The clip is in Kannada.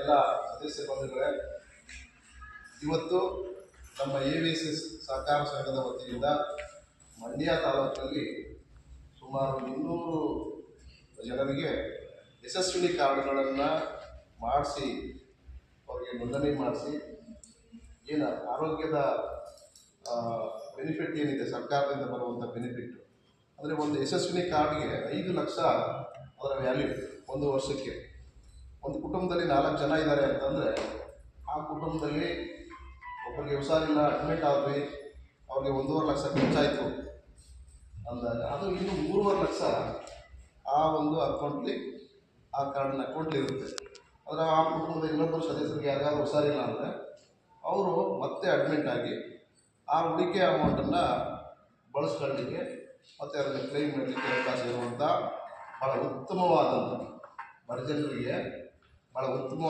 ಎಲ್ಲ ಸದಸ್ಯ ಬಂಧುಗಳೇ, ಇವತ್ತು ನಮ್ಮ AVSS ಸಹಕಾರ ಸಂಘದ ವತಿಯಿಂದ ಮಂಡ್ಯ ತಾಲೂಕಿನಲ್ಲಿ ಸುಮಾರು 200 ಜನರಿಗೆ ಯಶಸ್ವಿನಿ ಕಾರ್ಡ್ಗಳನ್ನು ಮಾಡಿಸಿ, ಅವರಿಗೆ ನೋಂದಣಿ ಮಾಡಿಸಿ, ಏನು ಆರೋಗ್ಯದ ಬೆನಿಫಿಟ್ ಏನಿದೆ ಸರ್ಕಾರದಿಂದ ಬರುವಂಥ ಬೆನಿಫಿಟ್ ಅಂದರೆ ಒಂದು ಯಶಸ್ವಿನಿ ಕಾರ್ಡ್ಗೆ 5 ಲಕ್ಷ ಅದರ ವ್ಯಾಲ್ಯೂ ಒಂದು ವರ್ಷಕ್ಕೆ. ಒಂದು ಕುಟುಂಬದಲ್ಲಿ 4 ಜನ ಇದ್ದಾರೆ ಅಂತಂದರೆ ಆ ಕುಟುಂಬದಲ್ಲಿ ಒಬ್ಬರಿಗೆ ಹುಷಾರಿಲ್ಲ, ಅಡ್ಮಿಟ್ ಆದ್ವಿ, ಅವ್ರಿಗೆ 1.5 ಲಕ್ಷ ಖರ್ಚಾಯಿತು ಅಂದಾಗ ಅದು ಇನ್ನು 3.5 ಲಕ್ಷ ಆ ಒಂದು ಅಕೌಂಟ್ಲಿ, ಆ ಕಾರ್ಡಿನ ಅಕೌಂಟ್ಲಿ ಇರುತ್ತೆ. ಆದರೆ ಆ ಕುಟುಂಬದ ಇನ್ನೊಬ್ಬರು ಸದಸ್ಯರಿಗೆ ಯಾರಿಗಾದ್ರೂ ಹುಷಾರಿಲ್ಲ ಅಂದರೆ ಅವರು ಮತ್ತೆ ಅಡ್ಮಿಟ್ ಆಗಿ ಆ ಉಳಿಕೆ ಅಮೌಂಟನ್ನು ಬಳಸ್ಕೊಳ್ಳಿಕ್ಕೆ ಮತ್ತು ಅದನ್ನು ಕ್ಲೈಮ್ ಮಾಡಲಿಕ್ಕೆ ಅವಕಾಶ ಇರುವಂಥ ಭಾಳ ಉತ್ತಮವಾದಂಥ ಬಡ ಜನರಿಗೆ ಭಾಳ ಉತ್ತಮ